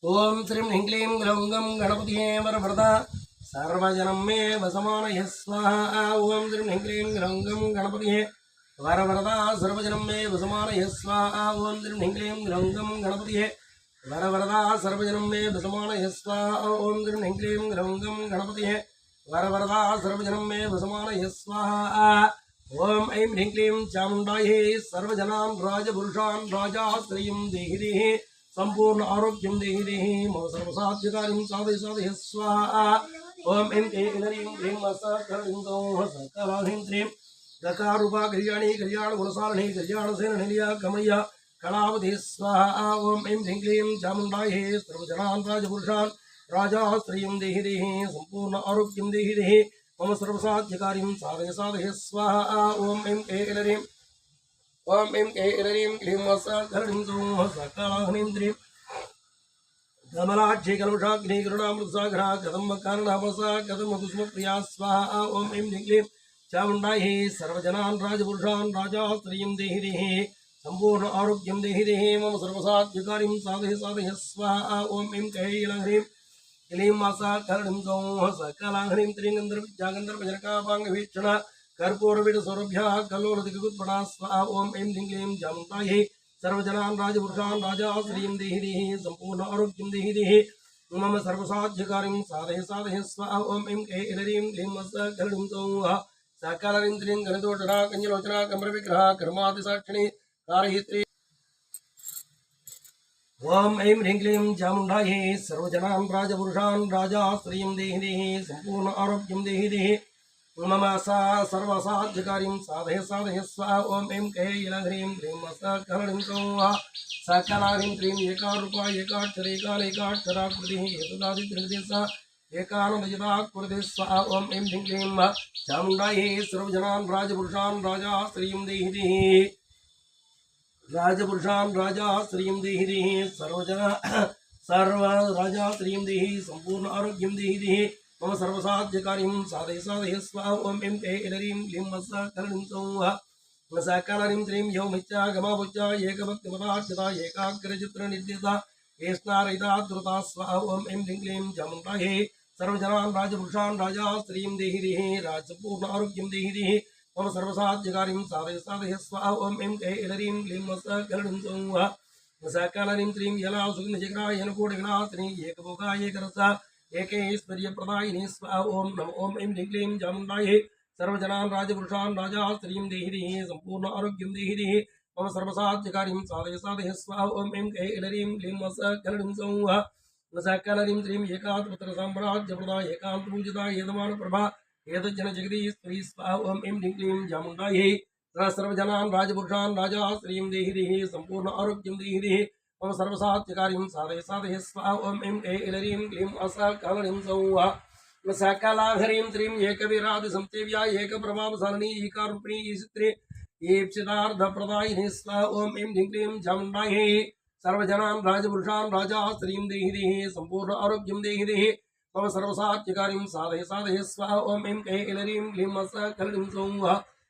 ओम श्रीं ह्रीं क्लीं ग्लौं गं गणपतिये वरवरदा सर्वजनं मे वसमानय स्वाहा। ओम श्रीं ह्रीं क्लीं ग्लौं गं गणपतिये वरवरदा सर्वजनं मे वसमानय स्वाहा। ओम श्रीं ह्रीं क्लीं ग्लौं गं गणपतिये वरवरदा सर्वजनं मे वसमानय स्वाहा। ओम श्रीं ह्रीं क्लीं ग्लौं गं गणपतिये वरवरदा सर्वजनं मे वसमानय स्वाहा। ओम ऐं ह्रीं क्लीं चामुण्डायै सर्वजनां राजपुरुषान् राजाश्रियं देहि संपूर्ण आरोग्यं देहि मम सर्वसाध्यकार्यं साधय साधय स्वाहा। ओम ऐं ऐं ह्रीं सकलां सकलां श्रीं गकारूपा कल्याणी कल्याण गुणसारिणी कल्याणसेन निलया कमया कलावती स्वाहा। ओम ऐं ह्रीं क्लीं चामुण्डायै सर्वजनान् राजपुरुषान् राजाश्रियं देहि संपूर्ण आरोग्यं देहि मम सर्वसाध्यकार्यं साधय साधय स्वाहा। ओम ऐं ऐं ओम ऐं ऐं क्लीं सकलां सकलां श्रीं कमलाक्षी कलमषाग्नि करुणामृतसागरा कदम्बकारणमसा कदम्बकुसुमप्रिया स्वाहा। ओम ऐं ह्रीं क्लीं चामुण्डायै सर्वजनान् राजपुरुषान् राजाश्रियं देहि संपूर्ण आरोग्यं देहि मम सर्वसाध्यकार्यं साधय साधय स्वाहा। ओम ऐं ऐं ह्रीं क्लीं सकलां सकलां ह्रीं त्रिगन्धर्वजनकापाङ्गवीक्षण कर्पूरवीडसौरभ्यः कल्लोलदिगुत्पणा स्वाहा। ओम ऐं ह्रीं क्लीं चामुण्डायै सर्वजनान् राजपुरुषान् राजाश्रियं देहि संपूर्ण आरोग्यं देहि मम सर्वसाध्यकार्यं साधय साधय स्वाहा। ओम ऐं ऐं ह्रीं क्लीं सकलां सकलां त्रीं गणदोषणा कञ्जलोचना कमलविग्रहा कर्मादिसाक्षिणी कारयित्री। ओम ऐं ह्रीं क्लीं चामुण्डायै सर्वजनान् राजपुरुषान् राजाश्रियं देहि संपूर्ण आरोग्यं देहि मम सर्वसाध्यकार्यं साधय साधय स्वाहा। ओम ऐं ऐं ह्रीं क्लीं सकलां सकलां त्रीं एकारूपा एकाक्षर एकालेकाक्षराकृतिः एतदादित्रिदेशा एकानन्दयदाकृतिः स्वाहा। ओम ऐं ह्रीं क्लीं चामुण्डायै सर्वजनान् राजपुरुषान् राजाश्रियं देहि राजपुरुषान् राजाश्रियं देहि सर्वजना सर्व राजाश्रियं देहि संपूर्ण आरोग्यं देहि मम सर्वसाध्यकार्यं साधय साधय स्वाहा। ओम ऐं ऐं क्लीं सकलां त्रीं यौमिच्छा गमापुच्छा एकभक्तिमदार्चिता एकाग्रचित्रनिर्दिता एष्णारहिता द्रुता स्वाहा। ओम ऐं ह्रीं क्लीं चामुण्डायै सर्वजनान् राजपुरुषान् राजाश्रियं देहि राजपूर्ण आरोग्यं देहि मम सर्वसाध्यकार्यं साधय साधय स्वाहा। ओम ऐं ऐं क्लीं सकलां त्रीं यला सुगन्धशिखरा यनकोटिगणा श्री एकभोगा एकरसा एकैश्वर्यप्रदायिनी स्वाहा। ओम नमो ओम ऐं ह्रीं क्लीं चामुण्डायै सर्वजनान् राजपुरुषान् राजाश्रियं देहि संपूर्ण आरोग्यं देहि मम सर्वसाध्यकार्यं साधय साधय स्वाहा। ओम ऐं ऐं क्लीं सकलां त्रीं एकात्मत्रसाम्राज्यप्रदा एकान्तपूजिता एतमानप्रभा एतज्जनजगदीश्वरी स्वाहा। ओम ऐं ह्रीं क्लीं चामुण्डायै सर्वजनान् राजपुरुषान् राजाश्रियं देहि संपूर्ण आरोग्यं देहि मम सर्वसाध्यकार्यं साधय साधय स्वाहा। ओम ऐं ऐं क्लीं सकलां ह्रीं त्रीं एकवीरादिसंसेव्या एकप्रभावसारिणी एकारूपिणी ईशित्री ईप्सितार्थप्रदायिनी स्वाहा। ओम ऐं ह्रीं क्लीं चामुण्डायै सर्वजनान् राजपुरुषान् राजाश्रियं देहि संपूर्ण आरोग्यं देहि मम सर्वसाध्यकार्यं साधय साधय स्वाहा। ओम ऐं ऐं क्लीं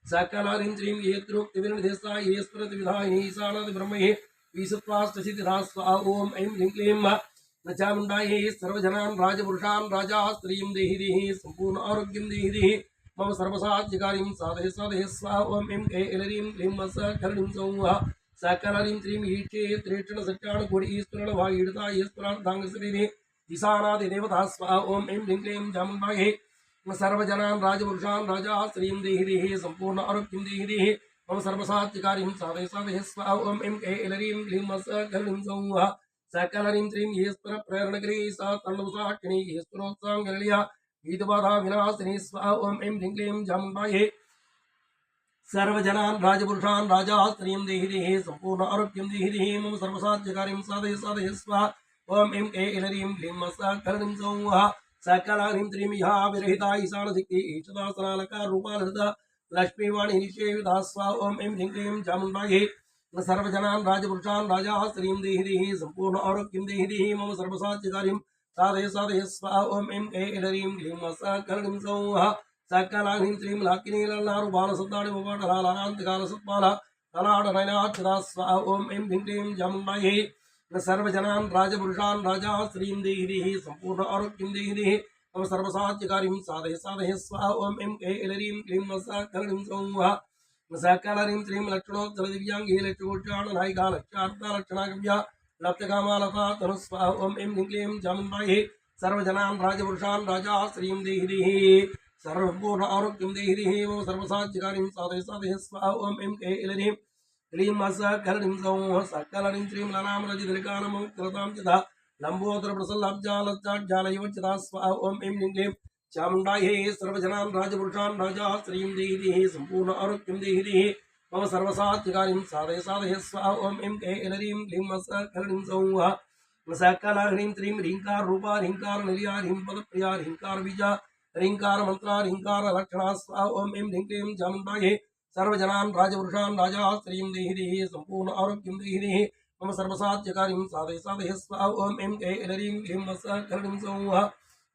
सकलां त्रीं येत्रोक्तिविनिर्देशा ईश्वरतिविधायिनी ईशानादिब्रह्मैः ईशत्वाष्टसिद्धिधा स्वाहा। ओम ऐं ह्रीं क्लीं चामुण्डायै सर्वजनान् राजपुरुषान् राजाश्रियं देहि संपूर्ण आरोग्यं देहि मम सर्वसाध्यकार्यं साधय साधय स्वाहा। ओम ऐं ऐं क्लीं सकलां त्रीं ईक्षे त्रेक्षणसत्याणकोटि ईश्वरणभागीडता ईश्वरार्थाङ्गशरीरे ईशानादिदेवता स्वाहा। ओम ऐं ह्रीं क्लीं चामुण्डायै सर्वजनान् राजपुरुषान् राजाश्रियं देहि संपूर्ण आरोग्यं देहि मम सर्वसाध्यकार्यं साधय साधय स्वाहा। ओम ऐं ऐं क्लीं सकलां त्रीं ईश्वरप्रेरणकरी सा तण्डवसाक्षिणी ईश्वरोत्साङ्गलया गीतबाधा विनाशिनी स्वाहा। ओम ऐं ह्रीं क्लीं चामुण्डायै सर्वजनान् राजपुरुषान् राजाश्रियं देहि संपूर्ण आरोग्यं देहि मम सर्वसाध्यकार्यं साधय साधय स्वाहा। ओम ऐं ऐं क्लीं सकलां त्रीं या विरहिता ईशानशक्ति ईशदासनालकारूपालता लक्ष्मीवाणी निषेविता स्वाहा। ओम ऐं ह्रीं क्लीं चामुण्डायै सर्वजनान् राजपुरुषान् राजाश्रियं देहि संपूर्ण आरोग्यं देहि मम सर्वसाध्यकार्यं साधय साधय स्वाहा। ओम ऐं ऐं क्लीं सकलां त्रीं लाकिनीललारुबालसद्दाणिमपाटलालान्तकालसत्पाला ललाटनयनाक्षदा स्वाहा। ओम ऐं ह्रीं क्लीं चामुण्डायै सर्वजनान् राजपुरुषान् राजा श्रीं देहि संपूर्ण आरोग्यं देहि मम सर्वसाध्यकार्यं साधय साधय स्वाहा ओम ऐं ऐलरीं क्लीं मसाकरणीं सौः सकलरीं श्रीं लक्ष्मणोत्तर दिव्यांगे लक्ष्मोच्चारणनायिका लक्ष्यार्था लक्षणागव्या लप्तकामालता तनुस्वाहा ओम ऐं क्लीं चामुण्डायै सर्वजनान् राजपुरुषान् राजा श्रीं देहि सर्वपूर्ण आरोग्यं देहि मम सर्वसाध्यकार्यं साधय साधय स्वाहा ओम ऐं ऐलरीं क्लीं मसाकरणीं सौः सकलरीं श्रीं ललामरजितलिकानमोक्तरतां चिता लंबोदर प्रसल्लाब्जालज्जालयवच्चिता स्वाहा ओम ऐं क्लीं चामुण्डायै सर्वजनान् राजपुरुषान् राजा श्रीं देहि संपूर्ण आरोग्यं देहि मम सर्वसाध्यकार्यं साधय साधय स्वाहा ओम ऐं ऐलरीं क्लीं मसाकरणीं सौः सकलह्रीं श्रीं ह्रींकार रूपा ह्रींकार निलया ह्रीं पदप्रिया ह्रींकार बीजा ह्रींकार मंत्रा ह्रींकार लक्षणा स्वाहा ओम ऐं क्लीं चामुण्डायै सर्वजनान् राजपुरुषान् राजा श्रीं देहि संपूर्ण आरोग्यं देहि मम सर्वसाध्यकार्यं साधय साधय स्वाहा ओम ऐं ऐलरीं क्लीं मसाकरणीं सौः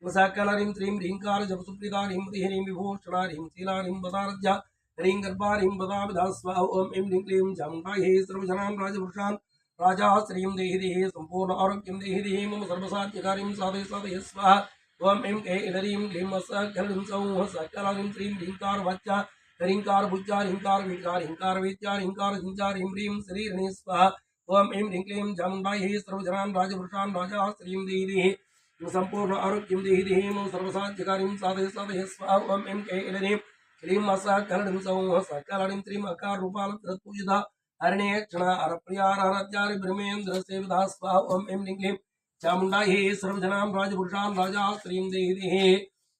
सकलरीं श्रीं ह्रींकार जपसुप्रीता ह्रीं ह्रीं विभूषणा ह्रीं शीला ह्रीं पदारज्या ह्रीं गर्भा ह्रीं पदाविधा स्वाहा ओम ऐं क्लीं चामुण्डायै सर्वजनान् राजपुरुषान् राजा श्रीं देहि संपूर्ण आरोग्यं देहि मम सर्वसाध्यकार्यं साधय साधय स्वाहा ओम ऐं ऐलरीं क्लीं मसाकरणीं सौः सकलरीं श्रीं ह्रींकार वाच्या ह्रींकार भुजा ह्रींकार वीकार ह्रींकार वेद्या ह्रींकार सिंचा ह्रीं ह्रीं श्रीरणे स्वाहा ओम ऐं क्लीं चामुण्डायै सर्वजनान् राजपुरुषान् राजा श्रीं देहि संपूर्ण आरोग्यं देहि मम सर्वसाध्यकार्यं साधय साधय स्वाहा ओम ऐं ऐलरीं क्लीं मसाकरणीं सौः सकलरीं श्रीं अकार रूपालकृतपूजिता हरिणेक्षणा अरप्रियारहत्यारि ब्रह्मेन्द्र सेविता स्वाहा ओम ऐं क्लीं चामुण्डायै सर्वजनान् राजपुरुषान् राजा श्रीं देहि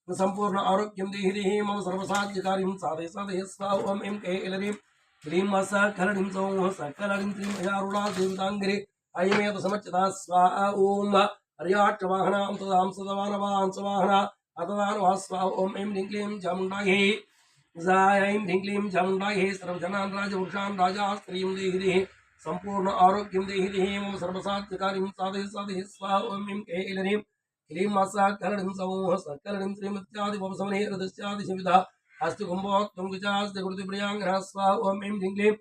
संपूर्ण आरोग्यं देहि मम सर्वसाध्यकार्यं साधय साधय स्वाहा ओम ऐं ऐलरीं क्लीं मसाकरणीं सौः सकलरीं श्रीं अयारूढा सेविताङ्गिरे अयमेव समच्चिता स्वाहा ओम हरियाक्षवाहनां तदां सदवानवांसवाहना अतदानवा स्वाहा ओम ऐं क्लीं चामुण्डायै ऐं क्लीं चामुण्डायै सर्वजनान् राजपुरुषान् राजा श्रीं देहि संपूर्ण आरोग्यं देहि मम सर्वसाध्यकार्यं साधय साधय स्वाहा ओम ऐं ऐलरीं क्लीं मसाकरणीं सौः सकलरीं श्रीमत्यादिवसमने हृदस्यादिशविधा अस्तु कुम्भोक्तं विचास्ति कृतिप्रियाङ्गना स्वाहा ओम ऐं क्लीं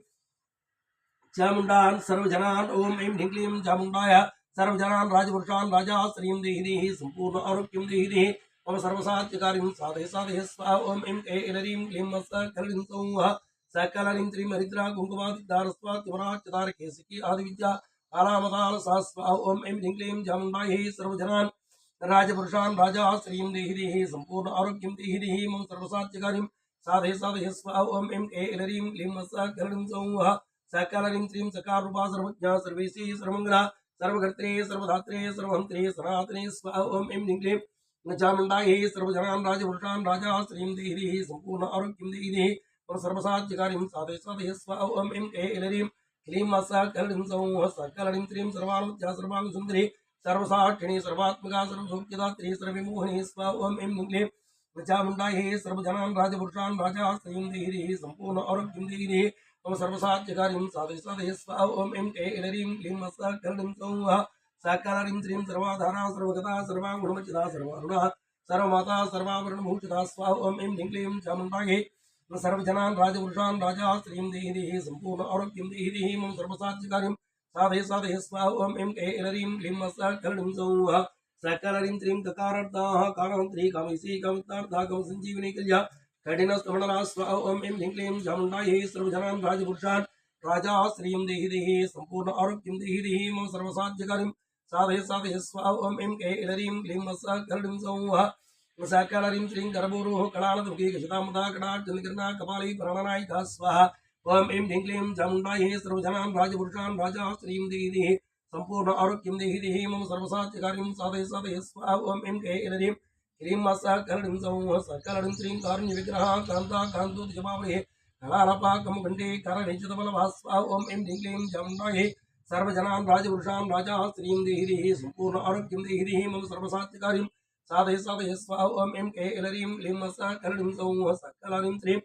चामुण्डान् सर्वजनान् ओम ऐं क्लीं चामुण्डाय सर्वजनान् राजपुरुषान् राजा श्रीं देहि संपूर्ण आरोग्यं देहि मम सर्वसाध्यकार्यं साधय साधय स्वाहा ओम ऐं ऐलरीं क्लीं मसाकरणीं सौः सकलरीं श्रीं हरिद्रा कुङ्कुमादिदारस्वात्मराच्यदार केसकी आदिविद्या आलामदाल सा स्वाहा ओम ऐं क्लीं चामुण्डायै सर्वजनान् राजपुरुषान् राजा श्रीं देहि संपूर्ण आरोग्यं देहि मम सर्वसाध्यकार्यं साधय साधय स्वाहा ओम ऐं ऐलरीं क्लीं मसाकरणीं सौः सकलरीं श्रीं सकार रूपा सर्वज्ञा सर्वेशी सर्वमङ्गला सर्वकर्त्रे सर्वधात्रे सर्वहन्त्रे सनातने स्वाहा ओम ऐं क्लीं चामुण्डायै सर्वजनान् राजपुरुषान् राजा श्रीं देहि संपूर्ण आरोग्यं देहि मम सर्वसाध्यकार्यं साधय साधय स्वाहा ओम ऐं ऐलरीं क्लीं मसाकरणीं सौः सकलरीं श्रीं सर्वानुज्ञा सर्वाङ्गसुन्दरी सर्वसाक्षिणी सर्वात्मका सर्वसौख्यदात्री सर्वविमोहिनी स्वाहा ओम ऐं क्लीं चामुण्डायै सर्वजनान् राजपुरुषान् राजा श्रीं देहि संपूर्ण आरोग्यं देहि मम सर्वसाध्यकार्यं साधय साधय स्वाहा ओम ऐं ऐलरीं क्लीं मसाकरणीं सौः सकलरीं श्रीं सर्वाधारा सर्वगता सर्वाङ्गुणमच्चिता सर्वारुणा सर्वमाता सर्वाभरणभूषिता स्वाहा ओम ऐं क्लीं चामुण्डायै सर्वजनान् राजपुरुषान् राजा श्रीं देहि संपूर्ण आरोग्यं देहि मम सर्वसाध्यकार्यं साधय साधय स्वाहा ओम ऐं ऐलरीं क्लीं मसाकरणीं सौः सकलरीं श्रीं ककारार्धाः कामहन्त्री कामेशी कामितार्था कामसञ्जीविनी कल्या कठिनस्तमनरा स्वाहा ओम ऐं क्लीं चामुण्डायै सर्वजनान् राजपुरुषान् राजा श्रीं देहि संपूर्ण आरोग्यं देहि मम सर्वसाध्यकार्यं साधय साधय स्वाहा ओम ऐं ऐलरीं क्लीं मसाकरणीं सौः सकलरीं श्रीं गर्भोरुः कलालदुर्गे गजतामुदा कटाक्षनिकर्णा कपाली प्रणनायिका स्वाहा ओम ऐं क्लीं चामुण्डायै सर्वजनान् राजपुरुषान् राजा श्रीं देहि संपूर्ण आरोग्यं देहि मम सर्वसाध्यकार्यं साधय साधय स्वाहा ओम ऐं ऐलरीं क्लीं मसाकरणीं सौः सकलरीं श्रीं कारुण्यविग्रहा कान्ता कान्तोदिजपावलिः कलालपाकमुखण्डे करनिचितबलभा स्वाहा ओम ऐं क्लीं चामुण्डायै सर्वजनान् राजपुरुषान् राजा श्रीं देहि संपूर्ण आरोग्यं देहि मम सर्वसाध्यकार्यं साधय साधय स्वाहा ओम ऐं ऐलरीं क्लीं मसाकरणीं सौः सकलरीं श्रीं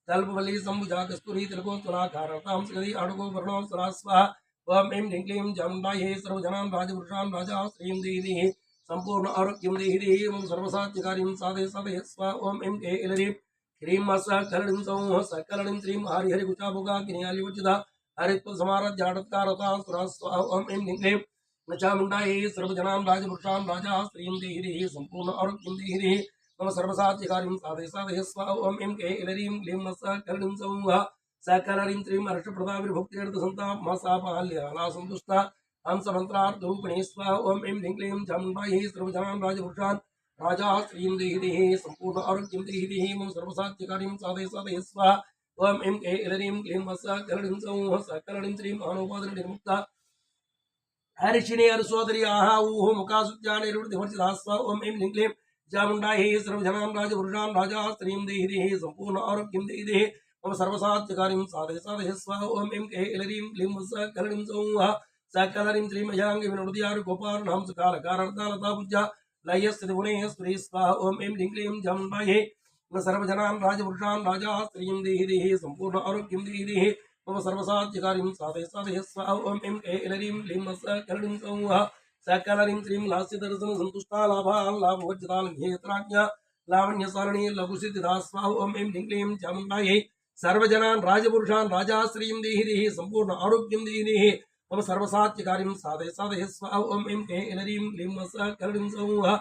कल्पवल्ली सम्भुजा कस्तूरी तिलकोत्तराकारतां सगदी आडुगो वर्णोत्तरा स्वाहा ओम ऐं क्लीं चामुण्डायै सर्वजनान् राजपुरुषान् राजा श्रीं देहि संपूर्ण आरोग्यं देहि मम सर्वसाध्यकार्यं साधय साधय स्वाहा ओम ऐं ऐलरीं क्लीं मसाकरणीं सौः सकलरीं श्रीं हरिहरिकुचाभोगा किन्यालिवचिता हरित्वसमाराध्याडत्कारता सुरा स्वाहा ओम ऐं क्लीं चामुण्डायै सर्वजनां राजपुरुषां राजा श्रीं देहि सम्पूर्ण आरोग्यं देहि मम सर्वसाध्यकार्यं साधय साधय स्वाहा ओम ऐं ऐलरीं क्लीं मत्सकर्णीं सौः सकलरीं त्रीं हर्षप्रदाविर्भुक्तिरर्थसन्ताप मासापाल्याला सन्तुष्टा हंसमन्त्रार्थरूपिणी स्वाहा ओम ऐं ह्रीं क्लीं चामुण्डायै सर्वजनां राजपुरुषान् राजा श्रीं देहि सम्पूर्ण आरोग्यं देहि मम सर्वसाध्यकार्यं साधय साधय स्वाहा ओम ऐं ऐलरीं क्लीं मत्सकर्णीं सौः सकलरीं त्रीं मानोपादनिर्मुक्ता हर्षिणी हर्षोदरी आहा ऊह मुखासुज्जाने रुद्धिवर्चिदास्वा ओम ऐं ह्रीं क्लीं चामुण्डायै सर्वजनां राजपुरुषां राजा श्रीं देहि सम्पूर्ण आरोग्यं देहि मम सर्वसाध्यकार्यं साधय साधय स्वाहा ओम ऐं ऐलरीं क्लीं सकलरीं सौः सकलरीं श्रीं अजाङ्गि विनोदयारु गोपालनां सकालकारणतालता पूज्या लयस्थिति गुणेश्वरी स्वाहा ओम ऐं ह्रीं क्लीं चामुण्डायै सर्वजनां राजपुरुषां राजा श्रीं देहि सम्पूर्ण आरोग्यं देहि मम सर्वसाध्यकार्यं साधय साधय स्वाहा ओम ऐं ऐलरीं क्लीं सकलरीं सौः सकलरीं श्रीं लास्यदर्शन सन्तुष्टा लाभाल्लाभवज्जतालघ्येत्राज्ञा लावण्यसारणी लघुसिद्धिदा स्वाहा ओम ऐं ह्रीं क्लीं चामुण्डायै सर्वजनान् राजपुरुषान् राजा श्रीं देहि सम्पूर्ण आरोग्यं देहि मम सर्वसाध्यकार्यं साधय साधय स्वाहा ओम ऐं ऐलरीं क्लीं सकलरीं सौः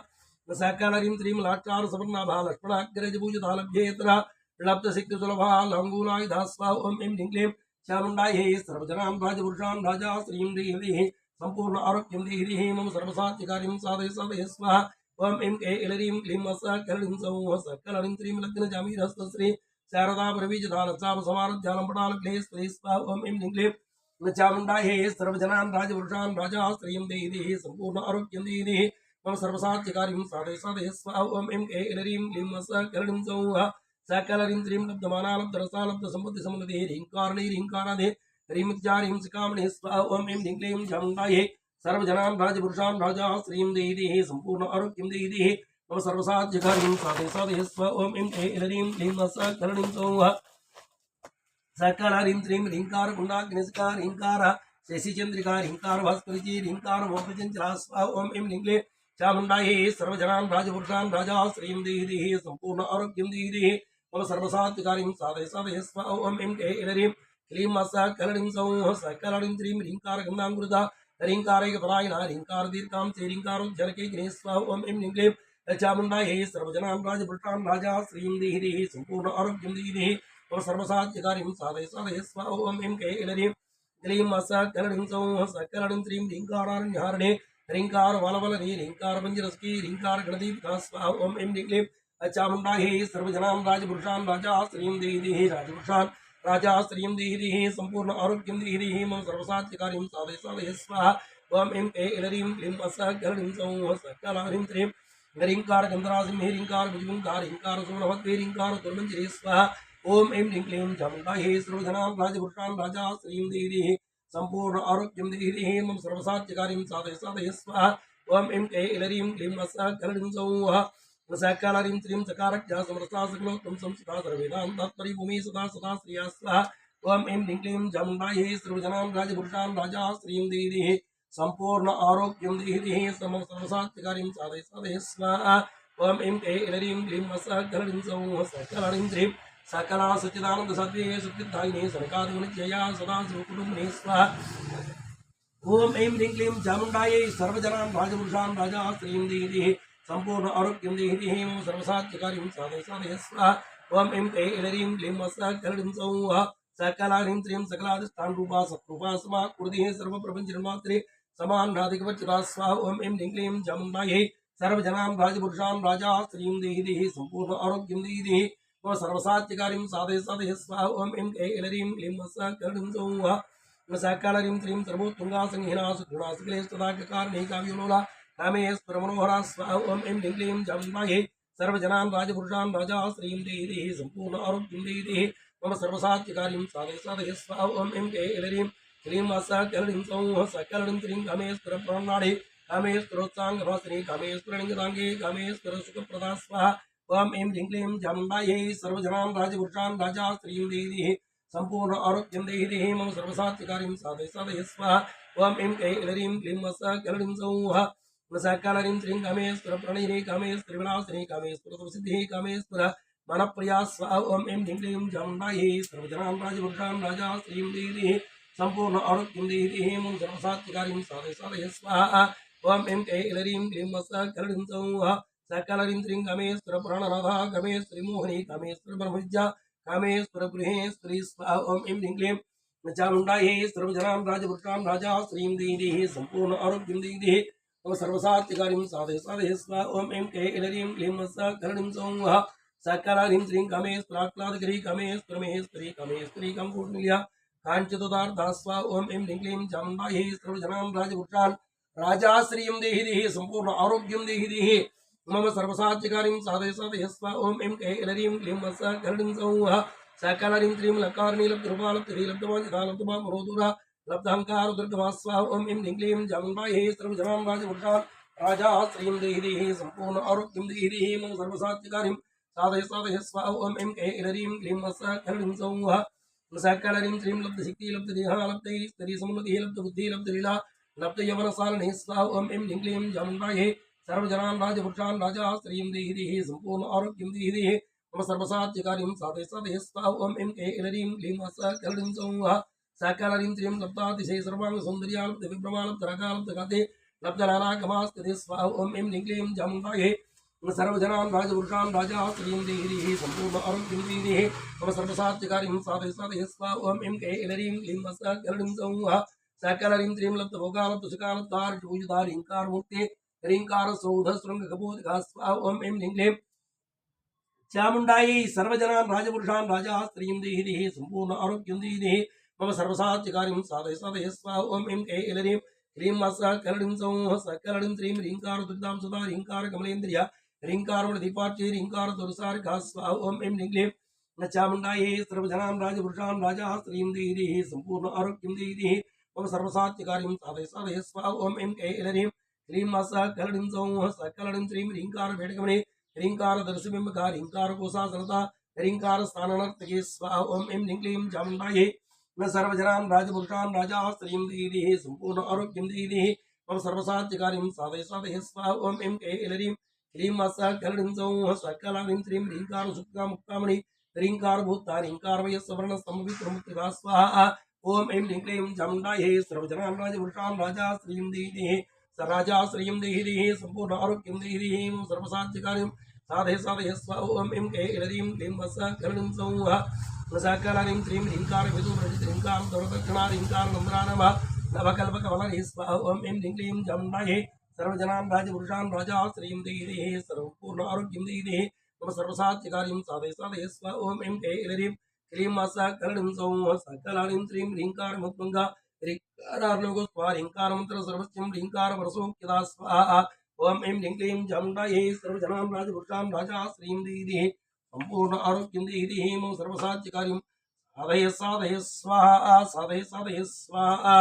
सकलरीं श्रीं लाक्षार सवर्णाभा लक्ष्मणाग्रजभुजधा लभ्येतरा लब्धसिक्तिसुलभा लङ्गूलायुधा स्वाहा ओम ऐं ह्रीं क्लीं चामुण्डायै सर्वजनां राजपुरुषां राजा श्रीं देहि सम्पूर्ण आरोग्यं देहि मम सर्वसाध्यकार्यं साधय साधय स्वाहा ओम ऐं ऐलरीं क्लीं सकलरीं सौः सकलरीं श्रीं लग्नजामीरहस्तश्री शारदा प्रवीजधानचापसमारध्यालम्पटालक्लेश्वरी स्वाहा ओम ऐं ह्रीं क्लीं चामुण्डायै सर्वजनां राजपुरुषां राजा श्रीं देहि सम्पूर्ण आरोग्यं देहि मम सर्वसाध्यकार्यं साधय साधय स्वाहा ओम ऐं ऐलरीं क्लीं सकलरीं सौः सकलरीं श्रीं लब्धमाना लब्धरसा लब्धसम्पत्तिसमृद्धिः ह्रीङ्कारणे ह्रीमित्यारीं सिकामणि स्वाहा ओम ऐं ह्रीं क्लीं चामुण्डायै सर्वजनां राजपुरुषां राजा श्रीं देहि सम्पूर्ण आरोग्यं देहि मम सर्वसाध्यकार्यं साधय साधय स्वाहा ओम ऐं ऐलरीं क्लीं सकलरीं सौः सकलरीं श्रीं ह्रीङ्कारकुण्डाग्निस्का ह्रीङ्कार शशिचन्द्रिका ह्रीङ्कार भास्करिची ह्रीङ्कार मोक्षचञ्चला स्वाहा ओम ऐं ह्रीं क्लीं चामुण्डायै सर्वजनां राजपुरुषां राजा श्रीं देहि सम्पूर्ण आरोग्यं देहि मम सर्वसाध्यकार्यं साधय साधय स्वाहा ओम ऐं ऐलरीं क्लीं सकलरीं सौः सकलरीं श्रीं ह्रीङ्कारगन्धाङ्कुरिता ह्रीङ्कारैकपरायणा ह्रीङ्कारदीर्घां ह्रीङ्कारोज्जनके स्वाहा ओम ऐं ह्रीं क्लीं चामुण्डायै सर्वजनां राजपुरुषां राजा श्रीं देहि सम्पूर्ण आरोग्यं देहि मम सर्वसाध्यकार्यं साधय साधय स्वाहा ओम ऐं ऐलरीं क्लीं सकलरीं सौः सकलरीं श्रीं ह्रीङ्कारारण्यहारिणे ह्रीङ्कारवलवलने ह्रीङ्कारपञ्चरस्की ह्रीङ्कारगणदीपिका स्वाहा ओम ऐं ह्रीं क्लीं चामुण्डायै सर्वजनां राजपुरुषां राजा श्रीं देहि राजपुरुषान् राजा श्रीं देहि सम्पूर्ण आरोग्यं देहि मम सर्वसाध्यकार्यं साधय साधय स्वाहा ओम ऐं ऐलरीं क्लीं सकलरीं सौः सकलरीं श्रीं ह्रीङ्कारगन्धरासिंहे ह्रीङ्कारभुजगुङ्कार ह्रीङ्कारसुवर्णवद्वे ह्रीङ्कारतुर्मञ्जरी स्वाहा ओम ऐं ह्रीं क्लीं चामुण्डायै सर्वजनां राजपुरुषां राजा श्रीं देहि सम्पूर्ण आरोग्यं देहि मम सर्वसाध्यकार्यं साधय साधय स्वाहा ओम ऐं ऐलरीं क्लीं सकलरीं सौः सकलरीं श्रीं सकारज्ञा समरसा सकलोत्तम संस्कृता सर्वेदान्तात्परिभूमि सदा सदा श्रिया स्वाहा ओम ऐं ह्रीं क्लीं चामुण्डायै सर्वजनां राजपुरुषां राजा श्रीं देहि सम्पूर्ण आरोग्यं देहि मम सर्वसाध्यकार्यं साधय साधय स्वाहा ओम ऐं ऐलरीं क्लीं सकलरीं सौः सकलरीं श्रीं सकला सच्चिदानंद सद्वे सत्विदायिने सनकादिगुणजया सदा शिवकुटुम्बिने स्वाहा ओम ऐं ह्रीं क्लीं चामुण्डायै सर्वजनां राजपुरुषां राजा श्रीं देहि सम्पूर्ण आरोग्यं देहि मम सर्वसाध्यकार्यं साधय साधय स्वाहा ओम ऐं ऐलरीं क्लीं सकलरीं सौः सकलरीं श्रीं सकलाधिष्ठानरूपा सत्रूपा समा कुर्दिः सर्वप्रपञ्चनिर्मात्रे समान्नादिकवच्चिदा स्वाहा ओम ऐं ह्रीं क्लीं चामुण्डायै सर्वजनां राजपुरुषां राजा श्रीं देहि सम्पूर्ण आरोग्यं देहि मम सर्वसाध्यकार्यं साधय साधय स्वाहा ओम ऐं ऐलरीं क्लीं सकलरीं सौः सकलरीं श्रीं सर्वोत्तुङ्गा संहिना सुगुणा सकलेस्तदाकारणे काव्यलोला कामेश्वरमनोहरा स्वाहा ओम ऐं ह्रीं क्लीं चामुण्डायै सर्वजनां राजपुरुषां राजा श्रीं देहि सम्पूर्ण आरोग्यं देहि मम सर्वसाध्यकार्यं साधय साधय स्वाहा ओम ऐं ऐलरीं क्लीं सकलरीं सौः सकलरीं श्रीं कामेश्वरप्राणाडे कामेश्वरोत्साङ्गभासिनी कामेश्वरलिङ्गदाङ्गे कामेश्वरसुखप्रदा स्वाहा ओम ऐं ह्रीं क्लीं चामुण्डायै सर्वजनां राजपुरुषां राजा श्रीं देहि सम्पूर्ण आरोग्यं देहि मम सर्वसाध्यकार्यं साधय साधय स्वाहा ओम ऐं ऐलरीं क्लीं सकलरीं सौः सकलरीं श्रीं कामेश्वरप्रणयिनी कामेश्वरविलासिनी कामेश्वरसिद्धिः कामेश्वर मनप्रिया स्वाहा ओम ऐं ह्रीं क्लीं चामुण्डायै सर्वजनां राजपुरुषां राजा श्रीं देहि संपूर्ण आरोग्यं देहि मम सर्वसात्विकारिं साधय साधय स्वाहा ओम एम कैलरीं क्लीं सकलरीं सौः सकलरीं त्रीं कामेश्वर प्राणनाथा कामेश्वरी मोहिनी कामेश्वर ब्रह्मविद्या कामेश्वर गृहेश्वरी स्वाहा ओम एम क्लीं चामुण्डायै सर्वजनां राजपुत्रां राजा श्रीं देहि संपूर्ण आरोग्यं देहि मम सर्वसात्विकारिं साधय साधय स्वाहा ओम एम कैलरीं क्लीं सकलरीं सौः सकलरीं त्रीं कामेश्वराक्लादकरी कामेश्वर महेश्वरी कामेश्वरी कम्पूर्णिल्या कांचिदार्धास्वा ओम एम क्लीं चामुण्डायै सर्वजनां राजपुत्रान् राजाश्रियं देहि देहि संपूर्ण आरोग्यं देहि देहि मम सर्वसात्विकारिं साधय साधय स्वा ओम एम कैलरीं क्लीं सकलरीं सौः सकलरीं त्रीं लकारिणी लब्धरूपा लब्धरी लब्धवाञ्छिता लब्धमा मरोदुरा लब्धाङ्कार दुर्गमा स्वाहा ओम एम क्लीं चामुण्डायै सर्वजनां राजपुत्रान् राजाश्रियं देहि देहि संपूर्ण आरोग्यं देहि देहि मम सर्वसात्विकारिं साधय साधय स्वाहा ओम एम कैलरीं क्लीं सकलरीं सौः सकलरीं त्रीं लब्धशक्ति लब्धदेहा लब्धैस्तरी समृद्धिः लब्धबुद्धिः लब्धलीला लब्ध यवन सालने स्वाहा ओम एम क्लीं चामुण्डायै सर्वजनां राजपुत्रान् राजा श्रीं देहि देहि संपूर्ण आरोग्यं देहि देहि मम सर्वसात्विकारिं साधय साधय स्वाहा ओम एम कैलरीं क्लीं सकलरीं सौः सकलरीं त्रीं लब्धातिशय सर्वाङ्ग सौन्दर्या लब्ध विभ्रमा लब्ध रगा लब्ध गाते लब्ध नानागमास्ते स्वाहा ओम एम क्लीं चामुण्डायै सर्वजनां राजपुरुषान् राजा श्रीं देहि देहि सम्पूर्ण आरोग्यं देहि देहि मम सर्वसात्विकारिं साधय साधय स्वाहा ओम एम कैलरीं क्लीं सकलरीं सौः सकलरीं त्रीं लब्धभोगा लब्धसुखालब्धारिपूजितारिङ्कारमूर्ते ह्रीङ्कार सौध शृङ्ग कपूतिका स्वाहा ओम एम क्लीं चामुण्डायै सर्वजनां राजपुरुषान् राजा श्रीं देहि देहि सम्पूर्ण आरोग्यं देहि देहि मम सर्वसात्विकारिं साधय साधय स्वाहा ओम एम कैलरीं क्लीं सकलरीं सौः सकलरीं त्रीं ह्रीङ्कार दुर्दां सुधा ह्रीङ्कार कमलेन्द्रिया ह्रीङ्कारमणिदीपार्ची ह्रीङ्कार दुर्सारिका स्वाहा ओम एम क्लीं चामुण्डायै सर्वजनां राजपुरुषान् राजा श्रीं देहि देहि सम्पूर्ण आरोग्यं देहि देहि मम सर्वसात्विकारिं साधय साधय स्वाहा ओम एम कैलरीं क्लीं सकलरीं सौः सकलरीं त्रीं ह्रीङ्कार भेटकमणे ह्रीङ्कार दर्शबिम्बकार ह्रीङ्कार कोशासनता ह्रीङ्कार स्थाननर्तके स्वाहा ओम एम क्लीं चामुण्डायै न सर्वजनां राजपुरुषान् राजा श्रीं देहि देहि सम्पूर्ण आरोग्यं देहि देहि मम सर्वसात्विकारिं साधय साधय स्वाहा ओम एम कैलरीं क्लीं सकलरीं सौः सकलरीं त्रीं ह्रीङ्कार सुक्ता मुक्तामणि ह्रीङ्कार भूता ह्रीङ्कार वयस्सवर्ण समवित्रमुक्तिका स्वाहा ओम एम क्लीं चामुण्डायै सर्वजनां राजपुरुषान् राजा श्रीं देहि देहि स राजा श्रीं देहि देहि सम्पूर्ण आरोग्यं देहि देहि मम सर्वसात्विकारिं साधय साधय स्वाहा ओम एम कैलरीं क्लीं सकलरीं सौः सकलरीं त्रीं ह्रीङ्कार विदुरजित ह्रीङ्कार दौरदक्षिणा ह्रीङ्कार नन्द्रानमः नवकल्पकवलने स्वाहा ओम एम क्लीं चामुण्डायै सर्वजनां राजपुरुषान् राजा श्रीं देहि देहि सम्पूर्ण आरोग्यं देहि देहि मम सर्वसात्विकारिं साधय साधय स्वाहा ओम एम कैलरीं क्लीं सकलरीं सौः सकलरीं त्रीं ह्रीङ्कारमुत्तुङ्गा ह्रीङ्कारार्लोको स्वाहा ह्रीङ्कारमन्त्र सर्वस्यं ह्रीङ्कारवरसोक्यदा स्वाहा ओम एम क्लीं चामुण्डायै सर्वजनां राजपुरुषान् राजा श्रीं देहि देहि सम्पूर्ण आरोग्यं देहि देहि मम सर्वसात्विकारिं साधय साधय स्वाहा साधय साधय स्वाहा